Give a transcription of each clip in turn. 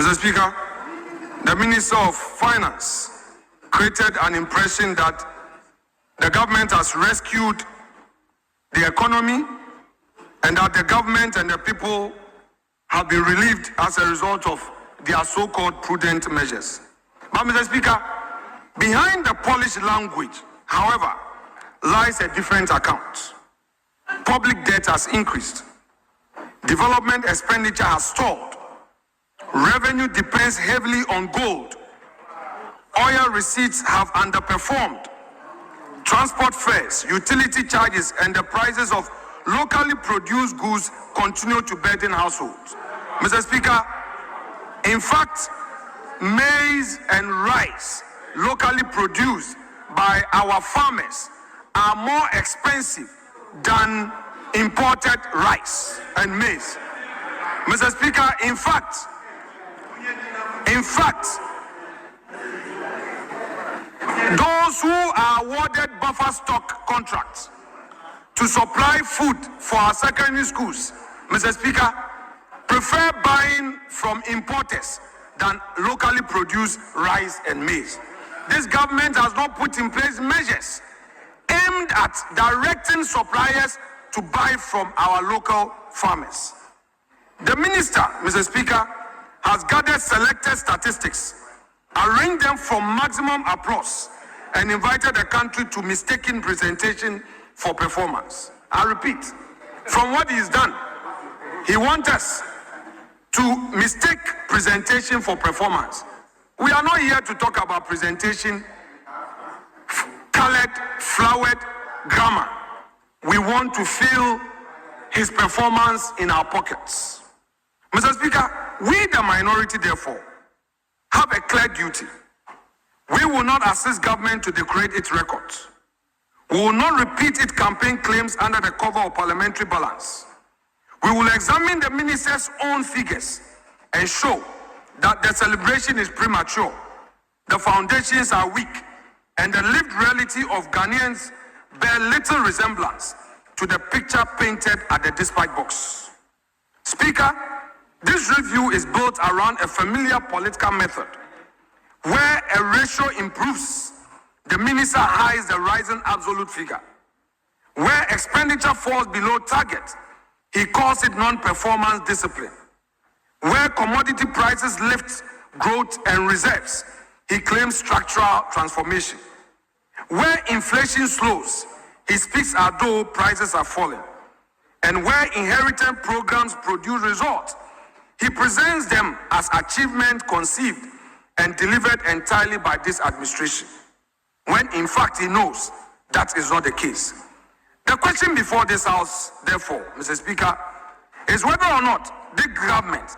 Mr. Speaker, the Minister of Finance created an impression that the government has rescued the economy and that the government and the people have been relieved as a result of their so-called prudent measures. But Mr. Speaker, behind the polished language, however, lies a different account. Public debt has increased. Development expenditure has stalled. Revenue depends heavily on gold. Oil receipts have underperformed. Transport fares, utility charges, and the prices of locally produced goods continue to burden households. Mr. Speaker, in fact, maize and rice locally produced by our farmers are more expensive than imported rice and maize. Mr. Speaker, in fact, those who are awarded buffer stock contracts to supply food for our secondary schools, Mr. Speaker, prefer buying from importers than locally produced rice and maize. This government has not put in place measures aimed at directing suppliers to buy from our local farmers. The minister, Mr. Speaker, has gathered selected statistics, arranged them for maximum applause, and invited the country to mistaken presentation for performance. I repeat, from what he's done, he wants us to mistake presentation for performance. We are not here to talk about presentation, colored, flowered grammar. We want to feel his performance in our pockets. Mr. Speaker, we the minority, therefore, have a clear duty. We will not assist government to degrade its records. We will not repeat its campaign claims under the cover of parliamentary balance. We will examine the minister's own figures and show that the celebration is premature, the foundations are weak, and the lived reality of Ghanaians bear little resemblance to the picture painted at the dispatch box. Speaker, this review is built around a familiar political method where a ratio improves, the minister hides the rising absolute figure. Where expenditure falls below target, he calls it non-performance discipline. Where commodity prices lift growth and reserves, he claims structural transformation. Where inflation slows, he speaks as though prices are falling. And where inherited programs produce results, he presents them as achievement conceived and delivered entirely by this administration, when in fact he knows that is not the case. The question before this House, therefore, Mr. Speaker, is whether or not the government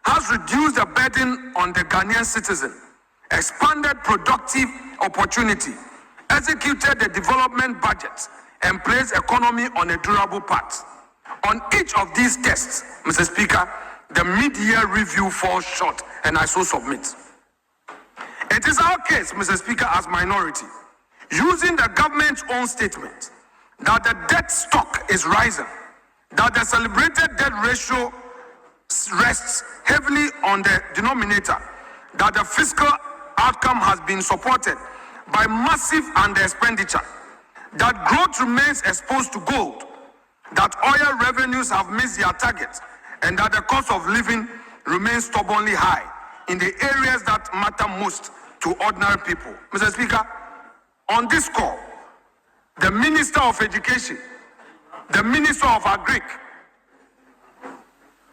has reduced the burden on the Ghanaian citizen, expanded productive opportunity, executed the development budget, and placed economy on a durable path. On each of these tests, Mr. Speaker, the mid-year review falls short, and I so submit. It is our case, Mr. Speaker, as minority, using the government's own statement that the debt stock is rising, that the celebrated debt ratio rests heavily on the denominator, that the fiscal outcome has been supported by massive under-expenditure, that growth remains exposed to gold, that oil revenues have missed their target, and that the cost of living remains stubbornly high in the areas that matter most to ordinary people. Mr. Speaker, on this call, the Minister of Education, the Minister of Agric,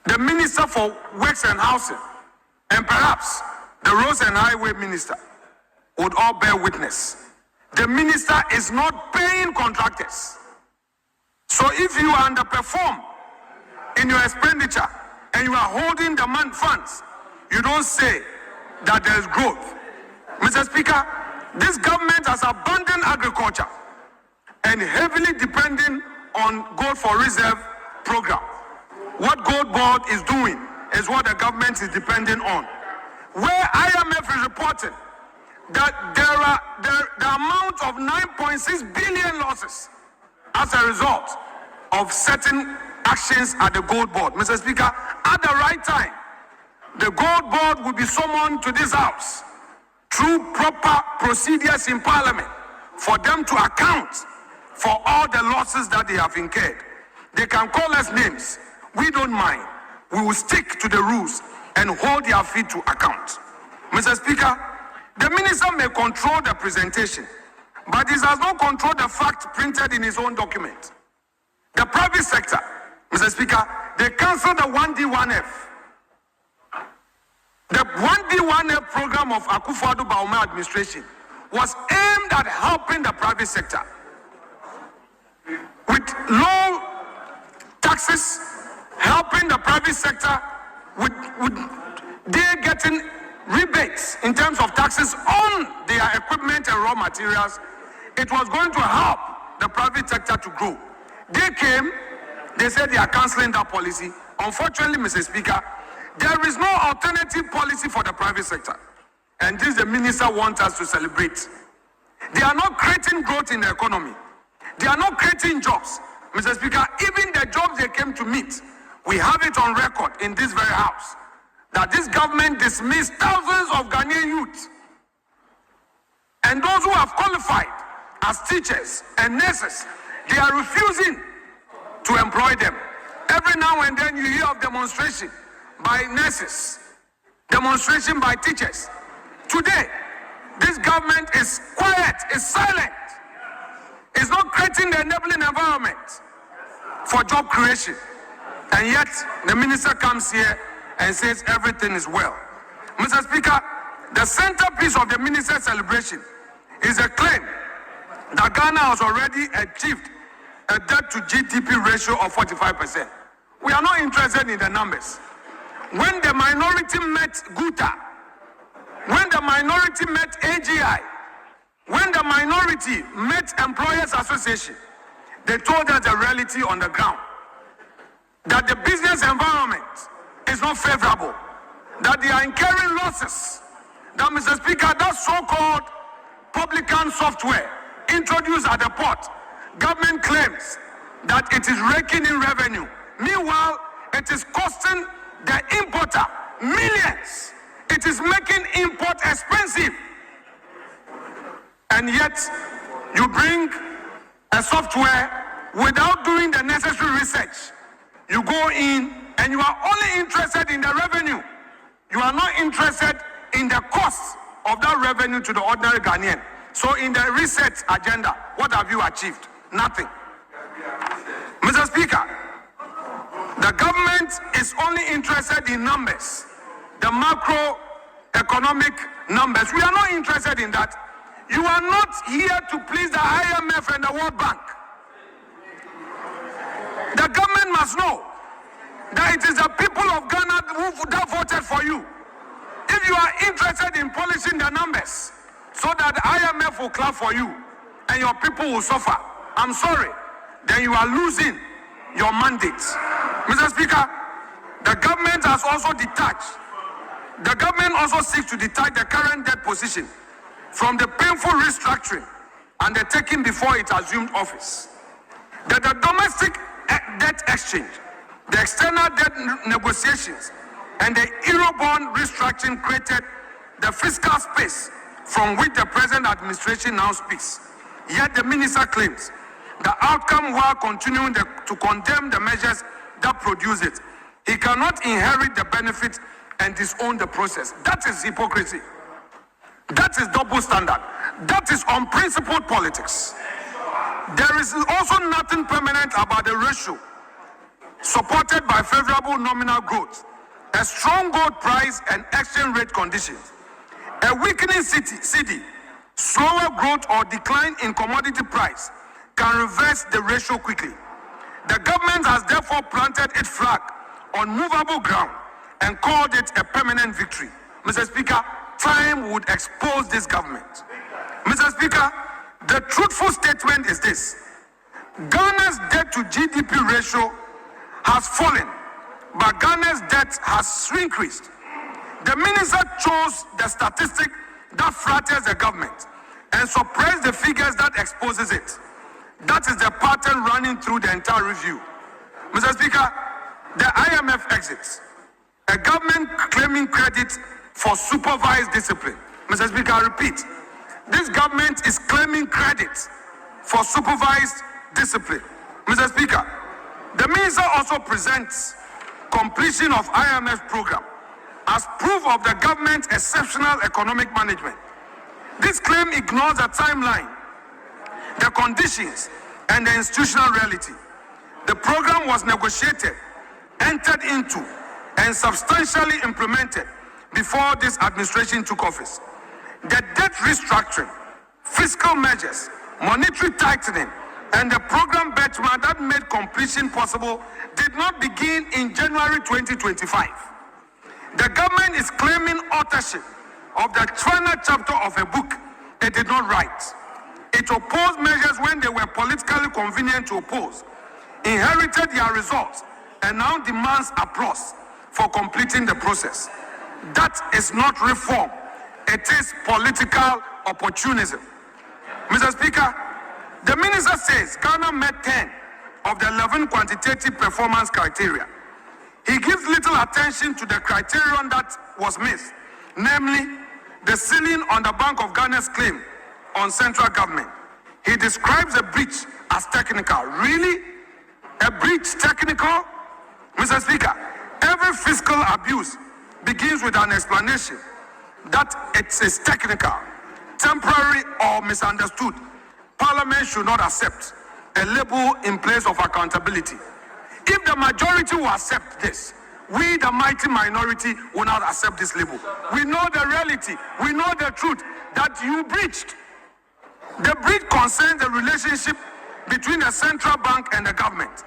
the Minister for Works and Housing, and perhaps the Roads and Highway Minister would all bear witness. The minister is not paying contractors. So if you underperform in your expenditure and you are holding the funds, you don't say that there is growth. Mr. Speaker, this government has abandoned agriculture and heavily depending on Gold for Reserve program. What Gold Board is doing is what the government is depending on. Where IMF is reporting that the amount of 9.6 billion losses as a result of certain actions at the Gold Board. Mr. Speaker, at the right time, the gold board will be summoned to this house through proper procedures in Parliament for them to account for all the losses that they have incurred. They can call us names. We don't mind. We will stick to the rules and hold their feet to account. Mr. Speaker, the minister may control the presentation, but he does not control the fact printed in his own document. The private sector, Mr. Speaker, they cancelled the 1D1F. The 1D1F program of Akufo-Addo Bawumia administration was aimed at helping the private sector with low taxes, helping the private sector with they getting rebates in terms of taxes on their equipment and raw materials. It was going to help the private sector to grow. They came, they said they are cancelling that policy. Unfortunately, Mr. Speaker, there is no alternative policy for the private sector. And this the minister wants us to celebrate. They are not creating growth in the economy. They are not creating jobs. Mr. Speaker, even the jobs they came to meet, we have it on record in this very house, that this government dismissed thousands of Ghanaian youth. And those who have qualified as teachers and nurses, they are refusing to employ them. Every now and then you hear of demonstration by nurses, demonstration by teachers. Today, this government is quiet, is silent, is not creating the enabling environment for job creation. And yet, the minister comes here and says everything is well. Mr. Speaker, the centerpiece of the minister's celebration is a claim that Ghana has already achieved a debt to GDP ratio of 45%. We are not interested in the numbers. When the minority met GUTA, when the minority met AGI, when the minority met Employers Association, they told us the reality on the ground, that the business environment is not favorable, that they are incurring losses, that, Mr. Speaker, that so-called publican software introduced at the port, government claims that it is raking in revenue. Meanwhile, it is costing the importer millions. It is making import expensive. And yet, you bring a software without doing the necessary research. You go in and you are only interested in the revenue. You are not interested in the cost of that revenue to the ordinary Ghanaian. So in the research agenda, what have you achieved? Nothing. Mr. Speaker, the government is only interested in numbers, the macroeconomic numbers. We are not interested in that. You are not here to please the IMF and the World Bank. The government must know that it is the people of Ghana that voted for you. If you are interested in polishing the numbers so that the IMF will clap for you and your people will suffer, I'm sorry, then you are losing your mandate. Mr. Speaker, the government has also detached. The government also seeks to detach the current debt position from the painful restructuring undertaken before it assumed office. That the domestic debt exchange, the external debt negotiations, and the Eurobond restructuring created the fiscal space from which the present administration now speaks. Yet the minister claims the outcome while continuing to condemn the measures that produce it. He cannot inherit the benefit and disown the process. That is hypocrisy. That is double standard. That is unprincipled politics. There is also nothing permanent about the ratio supported by favorable nominal growth, a strong gold price and exchange rate conditions. A weakening cedi, slower growth or decline in commodity price can reverse the ratio quickly. The government has therefore planted its flag on movable ground and called it a permanent victory. Mr. Speaker, time would expose this government. Mr. Speaker, the truthful statement is this: Ghana's debt to GDP ratio has fallen, but Ghana's debt has increased. The minister chose the statistic that flatters the government and suppressed the figures that exposes it. That is the pattern running through the entire review. Mr. Speaker, the IMF exits, A government claiming credit for supervised discipline. Mr. Speaker, I repeat, this government is claiming credit for supervised discipline. Mr. Speaker, the minister also presents completion of IMF program as proof of the government's exceptional economic management. This claim ignores the timeline, the conditions, and the institutional reality. The program was negotiated, entered into, and substantially implemented before this administration took office. The debt restructuring, fiscal measures, monetary tightening, and the program benchmark that made completion possible did not begin in January 2025. The government is claiming authorship of the final chapter of a book it did not write. It opposed measures when they were politically convenient to oppose, inherited their results, and now demands applause for completing the process. That is not reform. It is political opportunism. Mr. Speaker, the minister says Ghana met 10 of the 11 quantitative performance criteria. He gives little attention to the criterion that was missed, namely the ceiling on the Bank of Ghana's claim on central government. He describes the breach as technical. Really? A breach technical? Mr. Speaker, every fiscal abuse begins with an explanation that it is technical, temporary, or misunderstood. Parliament should not accept a label in place of accountability. If the majority will accept this, we, the mighty minority, will not accept this label. We know the reality. We know the truth that you breached. The breach concerns the relationship between the central bank and the government.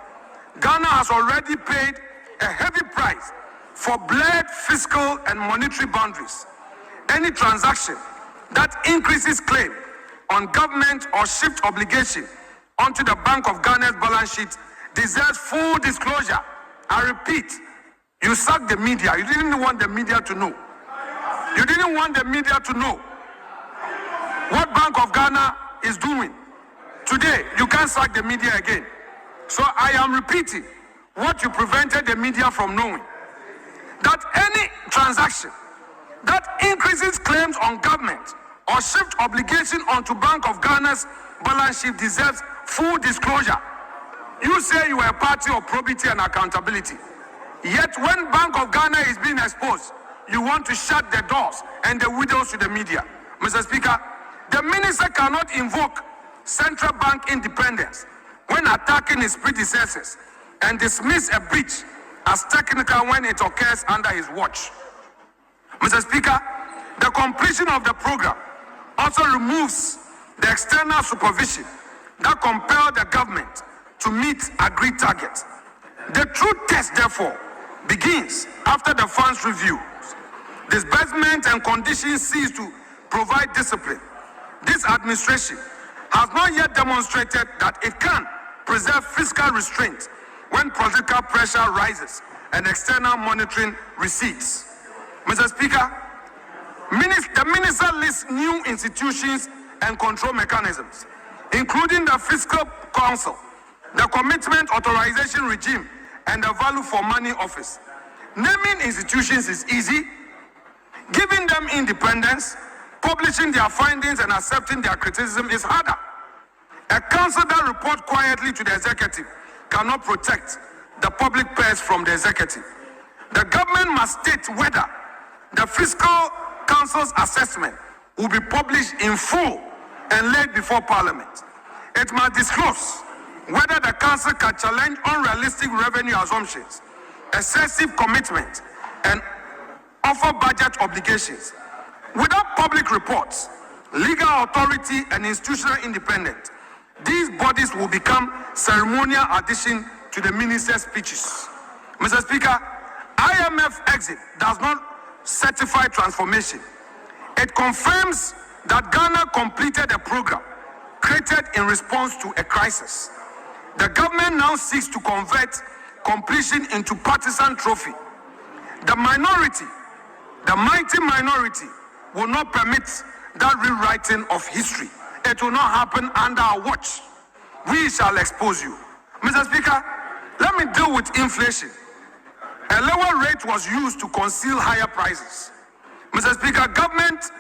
Ghana has already paid a heavy price for blurred fiscal and monetary boundaries. Any transaction that increases claim on government or shift obligation onto the Bank of Ghana's balance sheet deserves full disclosure. I repeat, you sacked the media. You didn't want the media to know. You didn't want the media to know what Bank of Ghana is doing. Today, you can't sack the media again. So I am repeating what you prevented the media from knowing. That any transaction that increases claims on government or shift obligation onto Bank of Ghana's balance sheet deserves full disclosure. You say you are a party of probity and accountability. Yet when Bank of Ghana is being exposed, you want to shut the doors and the windows to the media. Mr. Speaker, the minister cannot invoke central bank independence when attacking his predecessors and dismiss a breach as technical when it occurs under his watch. Mr. Speaker, the completion of the program also removes the external supervision that compelled the government to meet agreed targets. The true test, therefore, begins after the funds review. Disbursement and conditions cease to provide discipline. This administration has not yet demonstrated that it can preserve fiscal restraint when political pressure rises and external monitoring recedes. Mr. Speaker, the minister lists new institutions and control mechanisms, including the Fiscal Council, the Commitment Authorization Regime, and the Value for Money Office. Naming institutions is easy. Giving them independence, publishing their findings, and accepting their criticism is harder. A council that reports quietly to the executive cannot protect the public purse from the executive. The government must state whether the Fiscal Council's assessment will be published in full and laid before Parliament. It must disclose whether the council can challenge unrealistic revenue assumptions, excessive commitment, and offer budget obligations. Without public reports, legal authority, and institutional independence, these bodies will become ceremonial addition to the minister's speeches. Mr. Speaker, IMF exit does not certify transformation. It confirms that Ghana completed a program created in response to a crisis. The government now seeks to convert completion into partisan trophy. The minority, the mighty minority, will not permit that rewriting of history. It will not happen under our watch. We shall expose you. Mr. Speaker, let me deal with inflation. A lower rate was used to conceal higher prices. Mr. Speaker, government's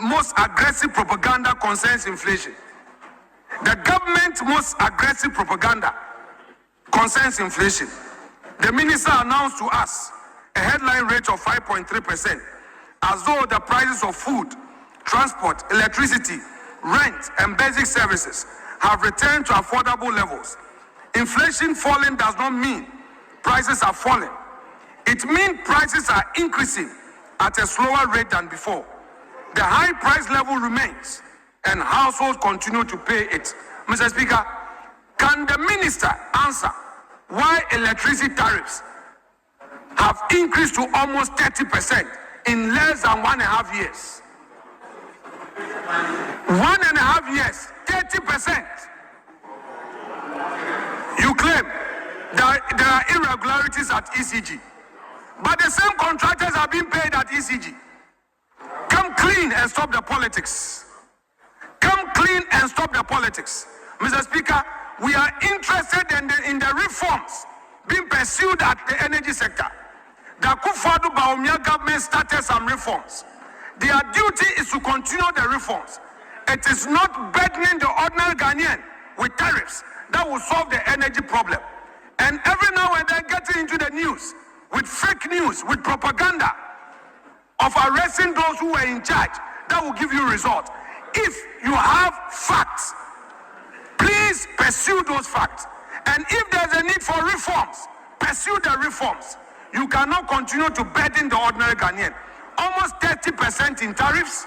most aggressive propaganda concerns inflation. The government's most aggressive propaganda concerns inflation. The minister announced to us a headline rate of 5.3%, as though the prices of food, transport, electricity, rent, and basic services have returned to affordable levels. Inflation falling does not mean prices are falling. It means prices are increasing at a slower rate than before. The high price level remains, and households continue to pay it. Mr. Speaker, can the minister answer why electricity tariffs have increased to almost 30% in less than 1.5 years? 1.5 years, 30%. You claim there are irregularities at ECG, but the same contractors are being paid at ECG. Come clean and stop the politics. Come clean and stop the politics. Mr. Speaker, we are interested in the reforms being pursued at the energy sector. The Akufo-Addo government started some reforms. Their duty is to continue the reforms. It is not burdening the ordinary Ghanaian with tariffs that will solve the energy problem. And every now and then getting into the news with fake news, with propaganda of arresting those who were in charge, that will give you results. If you have facts, please pursue those facts. And if there's a need for reforms, pursue the reforms. You cannot continue to burden the ordinary Ghanaian. Almost 30% in tariffs.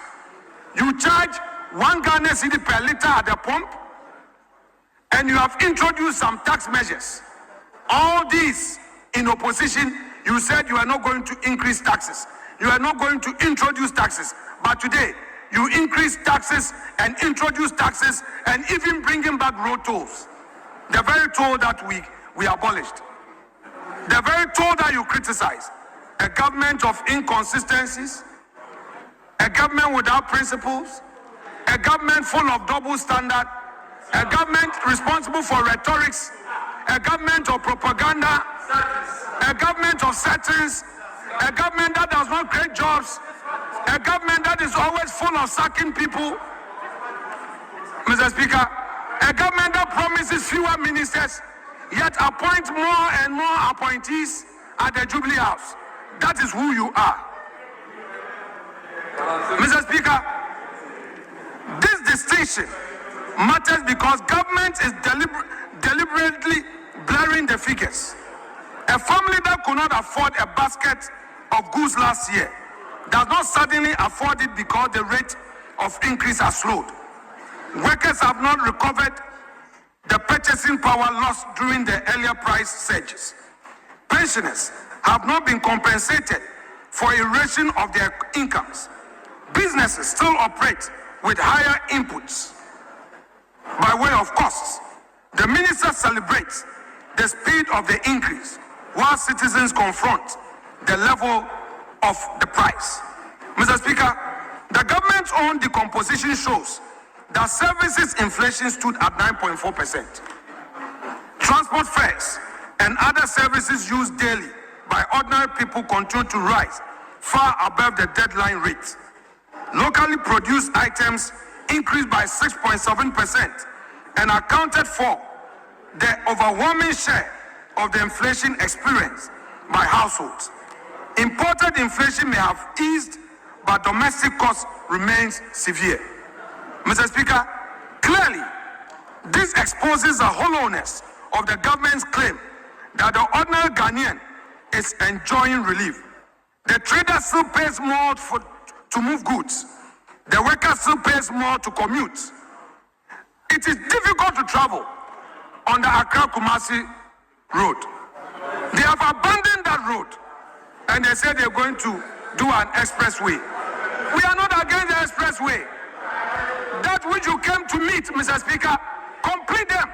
You charge 1 Ghana cedi per liter at the pump. And you have introduced some tax measures. All these in opposition, you said you are not going to increase taxes. You are not going to introduce taxes. But today, you increase taxes and introduce taxes and even bringing back road tolls. The very toll that we abolished. The very toll that you criticize. A government of inconsistencies, a government without principles, a government full of double standard, a government responsible for rhetorics, a government of propaganda, a government of settings, a government that does not create jobs, a government that is always full of sacking people. Mr. Speaker, a government that promises fewer ministers, yet appoint more and more appointees at the Jubilee House. That is who you are. Mr. Speaker, this distinction matters because government is deliberately blurring the figures. A family that could not afford a basket of goods last year does not suddenly afford it because the rate of increase has slowed. Workers have not recovered the purchasing power lost during the earlier price surges. Pensioners have not been compensated for erosion of their incomes. Businesses still operate with higher inputs by way of costs. The minister celebrates the speed of the increase while citizens confront the level of the price. Mr. Speaker, the government's own decomposition shows that services inflation stood at 9.4%. Transport fares and other services used daily by ordinary people continue to rise far above the deadline rate. Locally produced items increased by 6.7% and accounted for the overwhelming share of the inflation experienced by households. Imported inflation may have eased, but domestic cost remains severe. Mr. Speaker, clearly, this exposes the hollowness of the government's claim that the ordinary Ghanaian is enjoying relief. The trader still pays more to move goods. The worker still pays more to commute. It is difficult to travel on the Accra-Kumasi road. They have abandoned that road and they say they're going to do an expressway. We are not against the expressway. That which you came to meet, Mr. Speaker, complete them.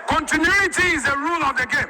Continuity is the rule of the game.